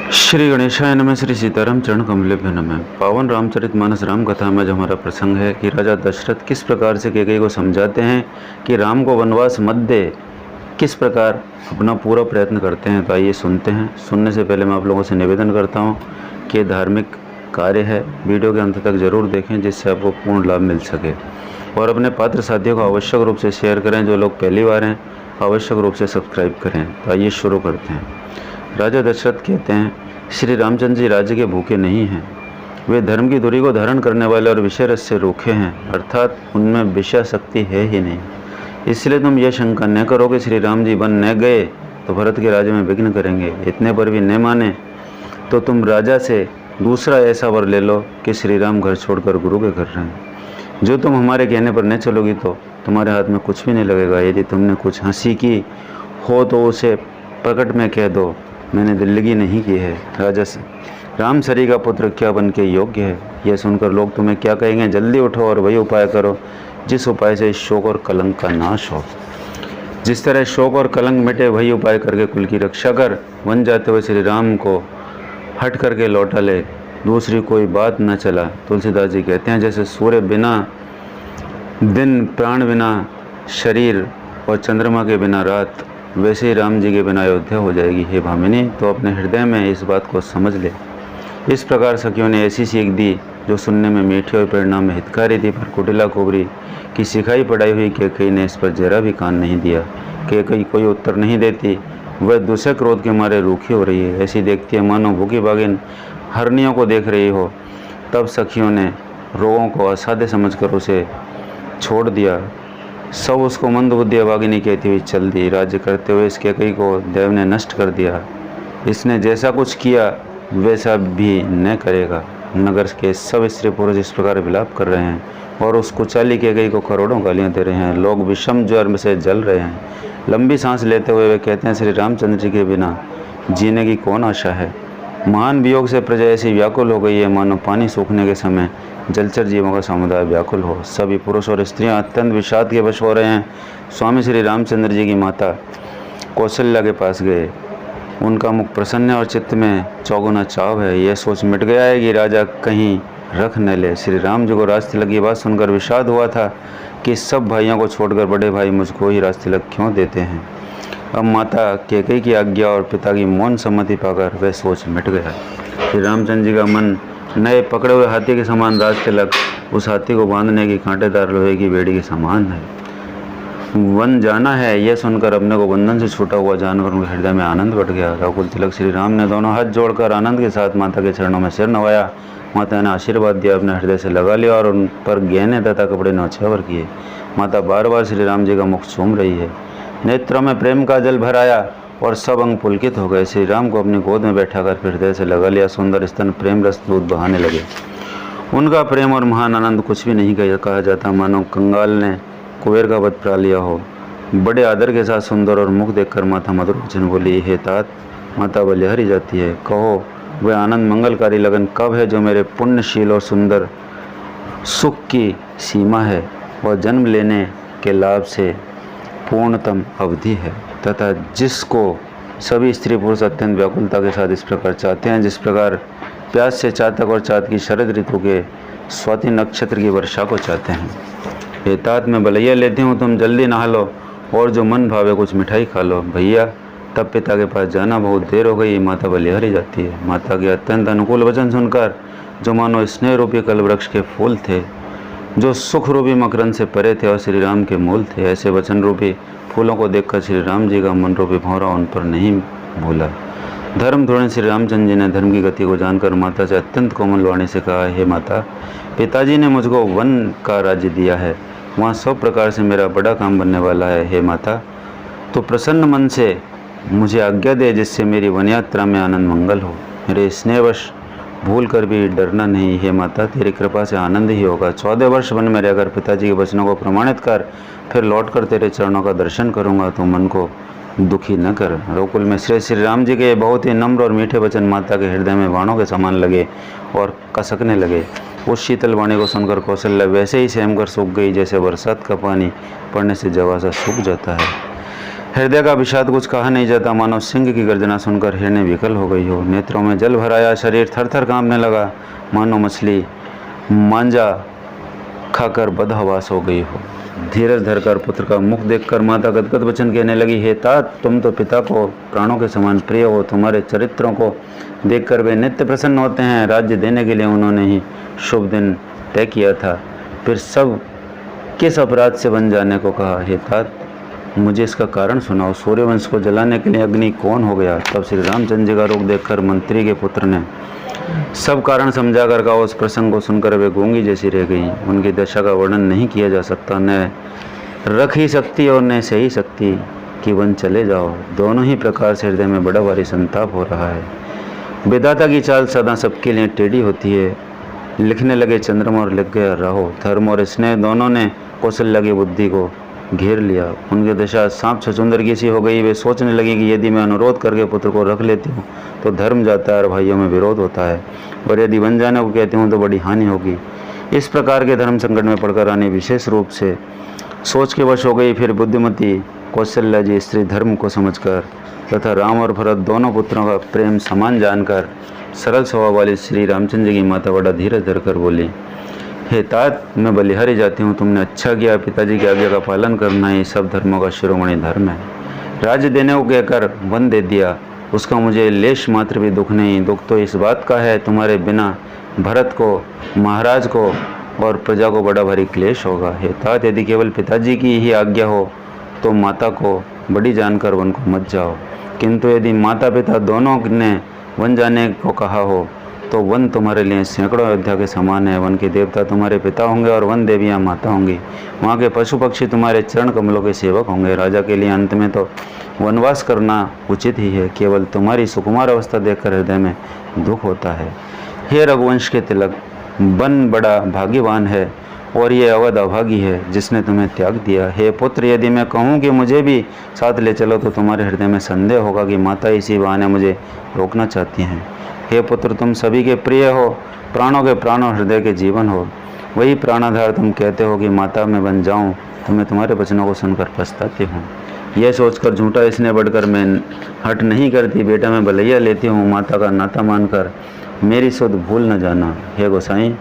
श्री गणेशाय नमः। श्री सीताराम चरण कमलेभ्यो नमः। पावन रामचरितमानस राम कथा में जो हमारा प्रसंग है कि राजा दशरथ किस प्रकार से कैकेयी को समझाते हैं कि राम को वनवास मत दे, किस प्रकार अपना पूरा प्रयत्न करते हैं। तो आइए सुनते हैं। सुनने से पहले मैं आप लोगों से निवेदन करता हूं कि धार्मिक कार्य है, वीडियो के अंत तक ज़रूर देखें जिससे आपको पूर्ण लाभ मिल सके, और अपने पात्र साथियों को आवश्यक रूप से शेयर करें। जो लोग पहली बार हैं आवश्यक रूप से सब्सक्राइब करें। तो आइए शुरू करते हैं। राजा दशरथ कहते हैं, श्री रामचंद्र जी राज्य के भूखे नहीं हैं, वे धर्म की दूरी को धारण करने वाले और विषय रस से रूखे हैं, अर्थात उनमें विषय शक्ति है ही नहीं। इसलिए तुम यह शंका न करो कि श्री राम जी वन न गए तो भरत के राज्य में विघ्न करेंगे। इतने पर भी न माने तो तुम राजा से दूसरा ऐसा वर ले लो कि श्री राम घर छोड़कर गुरु के घर रहें। जो तुम हमारे कहने पर न चलोगी तो तुम्हारे हाथ में कुछ भी नहीं लगेगा। यदि तुमने कुछ हंसी की हो तो उसे प्रकट में कह दो, मैंने दिल्लगी नहीं की है। राजा से, राम सरी का पुत्र क्या बन के योग्य है? यह सुनकर लोग तुम्हें क्या कहेंगे? जल्दी उठो और वही उपाय करो जिस उपाय से शोक और कलंक का नाश हो। जिस तरह शोक और कलंक मिटे वही उपाय करके कुल की रक्षा कर। वन जाते हुए श्री राम को हट करके लौटा ले, दूसरी कोई बात न चला। तुलसीदास जी कहते हैं, जैसे सूर्य बिना दिन, प्राण बिना शरीर और चंद्रमा के बिना रात, वैसे ही राम जी के बिना अयोध्या हो जाएगी। हे भामिनी, तो अपने हृदय में इस बात को समझ ले। इस प्रकार सखियों ने ऐसी सीख दी जो सुनने में मीठी और परिणाम में हितकारी थी, पर कुटिला कुबरी की सिखाई पढ़ाई हुई कैकेयी ने इस पर जरा भी कान नहीं दिया। कैकेयी कोई उत्तर नहीं देती, वह दूसरे क्रोध के मारे रूखी हो रही है। ऐसी देखती है मानो भूखी बागिन हरनियों को देख रही हो। तब सखियों ने रोगों को असाध्य समझकर उसे छोड़ दिया। सब उसको मंदबुद्धि अभागिनी कहती हुई चल दी। राज्य करते हुए इस कैकेयी को देव ने नष्ट कर दिया। इसने जैसा कुछ किया वैसा भी न करेगा। नगर के सब स्त्री पुरुष इस प्रकार विलाप कर रहे हैं और उस कुचाली कैकेयी को करोड़ों गालियां दे रहे हैं। लोग विषम ज्वर से जल रहे हैं। लंबी सांस लेते हुए वे कहते हैं, श्री रामचंद्र जी के बिना जीने की कौन आशा है? महान वियोग से प्रजा ऐसी व्याकुल हो गई है मानो पानी सूखने के समय जलचर जीवों का समुदाय व्याकुल हो। सभी पुरुष और स्त्रियां अत्यंत विषाद के वश हो रहे हैं। स्वामी श्री रामचंद्र जी की माता कौशल्या के पास गए। उनका मुख प्रसन्न और चित्त में चौगुना चाव है। यह सोच मिट गया है कि राजा कहीं रख न ले। श्री राम जी को राज तिलक की बात सुनकर विषाद हुआ था कि सब भाइयों को छोड़कर बड़े भाई मुझको ही राज तिलक क्यों देते हैं। अब माता कैकेयी की आज्ञा और पिता की मौन सम्मति पाकर वह सोच मिट गया। श्री रामचंद्र जी का मन नए पकड़े हुए हाथी के समान राज तिलक उस हाथी को बांधने की कांटेदार लोहे की बेड़ी के समान है। वन जाना है यह सुनकर अपने को बंधन से छूटा हुआ जानकर उनके हृदय में आनंद बढ़ गया। रघुकुल तिलक श्री राम ने दोनों हाथ जोड़कर आनंद के साथ माता के चरणों में सिर नवाया। माता ने आशीर्वाद दिया, अपने हृदय से लगा लिया और उन पर गहने तथा कपड़े न्यौछावर किए। माता बार बार श्री राम जी का मुख चूम रही है। नेत्रों में प्रेम का जल भर आया और सब अंग पुलकित हो गए। श्री राम को अपनी गोद में बैठाकर फिर हृदय से लगा लिया। सुंदर स्तन प्रेम रस दूध बहाने लगे। उनका प्रेम और महान आनंद कुछ भी नहीं कहा जाता, मानो कंगाल ने कुबेर का वध पा लिया हो। बड़े आदर के साथ सुंदर और मुख देखकर माता मधुर वचन बोली, हे तात, माता बलिहारी जाती है। कहो वह आनंद मंगलकारी लगन कब है जो मेरे पुण्यशील और सुंदर सुख की सीमा है और जन्म लेने के लाभ से पूर्णतम अवधि है, तथा जिसको सभी स्त्री पुरुष अत्यंत व्याकुलता के साथ इस प्रकार चाहते हैं जिस प्रकार प्यास से चातक और चात की शरद ऋतु के स्वाति नक्षत्र की वर्षा को चाहते हैं। हे तात, मैं बलैया लेती हूँ, तुम जल्दी नहा लो और जो मन भावे कुछ मिठाई खा लो। भैया, तब पिता के पास जाना बहुत देर हो गई। माता बलिहारी जाती है। माता के अत्यंत अनुकूल वचन सुनकर जो मानो स्नेह रूपी कल वृक्ष के फूल थे, जो सुख रूपी मकरंद से परे थे और श्री राम के मूल थे, ऐसे वचन रूपी फूलों को देखकर श्री राम जी का मन रूपी भौरा उन पर नहीं भूला। धर्म ध्रुव श्री रामचंद्र जी ने धर्म की गति को जानकर माता से अत्यंत कोमल वाणी से कहा, हे माता, पिताजी ने मुझको वन का राज्य दिया है, वहाँ सब प्रकार से मेरा बड़ा काम बनने वाला है। हे माता, तो प्रसन्न मन से मुझे आज्ञा दे जिससे मेरी वन यात्रा में आनंद मंगल हो। मेरे स्नेहवश भूल कर भी डरना नहीं। हे माता, तेरी कृपा से आनंद ही होगा। 14 वर्ष वन में रहकर पिताजी के वचनों को प्रमाणित कर फिर लौटकर तेरे चरणों का दर्शन करूंगा। तो मन को दुखी न कर। रघुकुल में श्री राम जी के बहुत ही नम्र और मीठे वचन माता के हृदय में बाणों के समान लगे और कसकने लगे। उस शीतल वाणी को सुनकर कौशल्या वैसे ही सहम कर सूख गई जैसे बरसात का पानी पड़ने से जवासा सूख जाता है। हृदय का विषाद कुछ कहा नहीं जाता, मानो सिंह की गर्जना सुनकर हिरणे विकल हो गई हो। नेत्रों में जल भर आया, शरीर थर थर कांपने लगा, मानो मछली मांजा खाकर बदहवास हो गई हो। धीरज धरकर पुत्र का मुख देखकर माता गदगद वचन कहने लगी, हे तात, तुम तो पिता को प्राणों के समान प्रिय हो। तुम्हारे चरित्रों को देखकर वे नित्य प्रसन्न होते हैं। राज्य देने के लिए उन्होंने ही शुभ दिन तय किया था, फिर सब किस अपराध से बन जाने को कहा। हे तात, मुझे इसका कारण सुनाओ। सूर्यवंश को जलाने के लिए अग्नि कौन हो गया? तब श्री रामचंद्र जी का रूप देखकर मंत्री के पुत्र ने सब कारण समझा कर कहा। उस प्रसंग को सुनकर वे गूंगी जैसी रह गई। उनकी दशा का वर्णन नहीं किया जा सकता, न रख ही सकती और न सही सकती कि वन चले जाओ। दोनों ही प्रकार से हृदय में बड़ा भारी संताप हो रहा है। विधाता की चाल सदा सबके लिए टेढ़ी होती है। लिखने लगे चंद्रमा और लिख गया राहो। धर्म और स्नेह दोनों ने कौशल्या की बुद्धि को घेर लिया। उनकी दशा सांप छछूंदर की सी हो गई। वे सोचने लगे कि यदि मैं अनुरोध करके पुत्र को रख लेती हूँ तो धर्म जाता है और भाइयों में विरोध होता है, और यदि बन जाने को कहती हूँ तो बड़ी हानि होगी। इस प्रकार के धर्म संकट में पड़कर रानी विशेष रूप से सोच के वश हो गई। फिर बुद्धिमती कौशल्या जी स्त्री धर्म को समझकर तथा राम और भरत दोनों पुत्रों का प्रेम समान जानकर सरल स्वभाव वाली श्री रामचंद्र जी की माता बड़ा धीरज धरकर बोली, हे तात, मैं बलिहारी जाती हूँ। तुमने अच्छा किया। पिताजी की आज्ञा का पालन करना ही सब धर्मों का शिरोमणि धर्म है। राज्य देने को कहकर वन दे दिया, उसका मुझे लेश मात्र भी दुख नहीं। दुख तो इस बात का है, तुम्हारे बिना भरत को, महाराज को और प्रजा को बड़ा भारी क्लेश होगा। हे तात, यदि केवल पिताजी की ही आज्ञा हो तो माता को बड़ी जानकर वन को मत जाओ, किंतु यदि माता पिता दोनों ने वन जाने को कहा हो तो वन तुम्हारे लिए सैकड़ों अयोध्या के समान है। वन के देवता तुम्हारे पिता होंगे और वन देवियाँ माता होंगी। वहाँ के पशु पक्षी तुम्हारे चरण कमलों के सेवक होंगे। राजा के लिए अंत में तो वनवास करना उचित ही है। केवल तुम्हारी सुकुमार अवस्था देखकर हृदय में दुख होता है। हे रघुवंश के तिलक, वन बड़ा भाग्यवान है और ये अवध अभागी है जिसने तुम्हें त्याग दिया। हे पुत्र, यदि मैं कहूँ कि मुझे भी साथ ले चलो तो तुम्हारे हृदय में संदेह होगा कि माता इसी बहाने मुझे रोकना चाहती हैं। हे पुत्र, तुम सभी के प्रिय हो, प्राणों के प्राण और हृदय के जीवन हो। वही प्राणाधार तुम कहते हो कि माता में बन जाऊं, तो मैं तुम्हारे वचनों को सुनकर पछताती हूँ। यह सोचकर झूठा इसने बढ़कर मैं हट नहीं करती। बेटा मैं भलैया लेती हूँ, माता का नाता मानकर मेरी सुध भूल न जाना। हे गोसाई,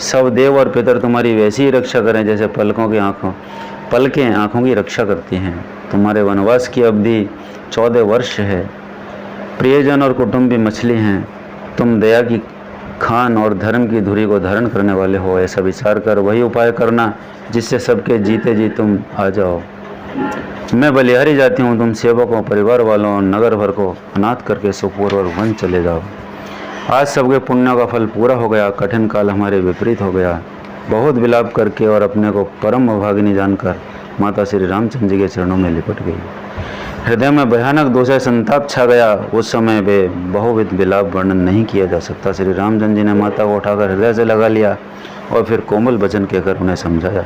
सब देव और पितर तुम्हारी वैसी ही रक्षा करें जैसे पलकें आँखों की रक्षा करती हैं। तुम्हारे वनवास की अवधि 14 वर्ष है। प्रियजन और कुटुंब भी मछली हैं। तुम दया की खान और धर्म की धुरी को धारण करने वाले हो। ऐसा विचार कर वही उपाय करना जिससे सबके जीते जी तुम आ जाओ। मैं बलिहारी जाती हूँ, तुम सेवकों, परिवार वालों और नगर भर को अनाथ करके सुखपूर्वक वन चले जाओ। आज सबके पुण्यों का फल पूरा हो गया। कठिन काल हमारे विपरीत हो गया। बहुत विलाप करके और अपने को परम अभागिनी जानकर माता श्री रामचंद्र जी के चरणों में लिपट गई। हृदय में भयानक दोषा संताप छा गया। उस समय वे बहुविध विलाप वर्णन नहीं किया जा सकता। श्री रामचंद्र जी ने माता को उठाकर हृदय से लगा लिया और फिर कोमल वचन कहकर उन्हें समझाया।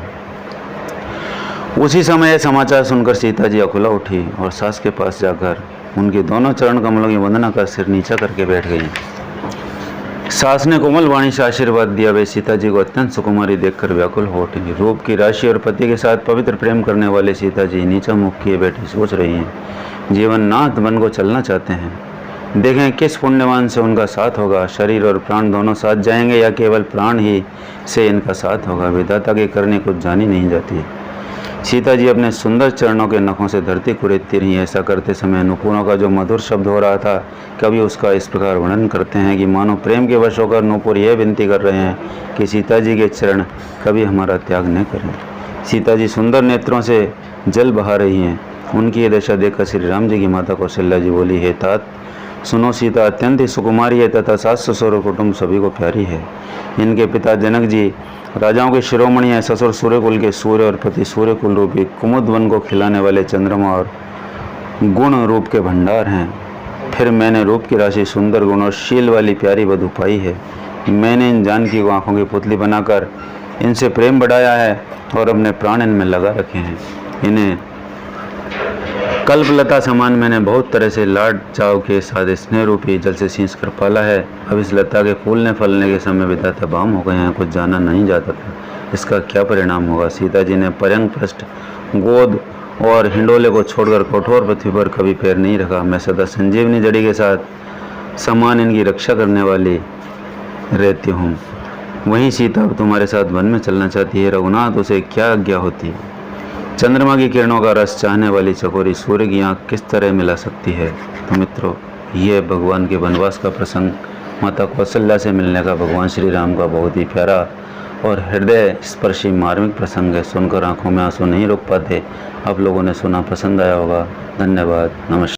उसी समय यह समाचार सुनकर सीता जी अकुला उठी और सास के पास जाकर उनके दोनों चरण कमलों की वंदना कर सिर नीचा करके बैठ गई। सास ने कोमल वाणी से आशीर्वाद दिया। वे सीता जी को अत्यंत सुकुमारी देखकर व्याकुल हो उठी। रूप की राशि और पति के साथ पवित्र प्रेम करने वाले सीता जी नीचा मुख किए बैठी सोच रही हैं। जीवन नाथ वन को चलना चाहते हैं। देखें किस पुण्यवान से उनका साथ होगा। शरीर और प्राण दोनों साथ जाएंगे या केवल प्राण ही से इनका साथ होगा। विधाता की करनी कुछ जानी नहीं जाती। सीता जी अपने सुंदर चरणों के नखों से धरती कुरेदती रहीं। ऐसा करते समय नूपुरों का जो मधुर शब्द हो रहा था, कभी उसका इस प्रकार वर्णन करते हैं कि मानो प्रेम के वश होकर नूपुर यह विनती कर रहे हैं कि सीता जी के चरण कभी हमारा त्याग न करें। सीता जी सुंदर नेत्रों से जल बहा रही हैं। उनकी ये दशा देखकर श्री राम जी की माता कौशल्या जी बोली, हे तात, सुनो, सीता अत्यंत ही सुकुमारी है तथा सास ससुर और कुटुंब सभी को प्यारी है। इनके पिता जनक जी राजाओं के शिरोमणि हैं। ससुर सूर्य कुल के सूर्य और पति सूर्य कुल रूपी कुमुद वन को खिलाने वाले चंद्रमा और गुण रूप के भंडार हैं। फिर मैंने रूप की राशि, सुंदर गुण और शील वाली प्यारी वधु पाई है। मैंने इन जानकी को आँखों की पुतली बनाकर इनसे प्रेम बढ़ाया है और अपने प्राण इनमें लगा रखे हैं। इन्हें कल्पलता समान मैंने बहुत तरह से लाड चाव के साथ स्नेह रूपी जल से सींच कर पाला है। अब इस लता के फूलने फलने के समय विधाता बाम हो गए हैं। कुछ जाना नहीं जाता था इसका क्या परिणाम होगा। सीता जी ने पर्यंग पृष्ठ, गोद और हिंडोले को छोड़कर कठोर पृथ्वी पर कभी पैर नहीं रखा। मैं सदा संजीवनी जड़ी के साथ समान इनकी रक्षा करने वाली रहती हूँ। वहीं सीता अब तुम्हारे साथ वन में चलना चाहती है। रघुनाथ, उसे क्या आज्ञा होती? चंद्रमा की किरणों का रस चाहने वाली चकोरी सूर्य की आँख किस तरह मिला सकती है? तो मित्रों, ये भगवान के वनवास का प्रसंग, माता कौशल्या से मिलने का भगवान श्री राम का बहुत ही प्यारा और हृदय स्पर्शी मार्मिक प्रसंग है। सुनकर आंखों में आंसू नहीं रोक पाते। आप लोगों ने सुना, पसंद आया होगा। धन्यवाद, नमस्कार।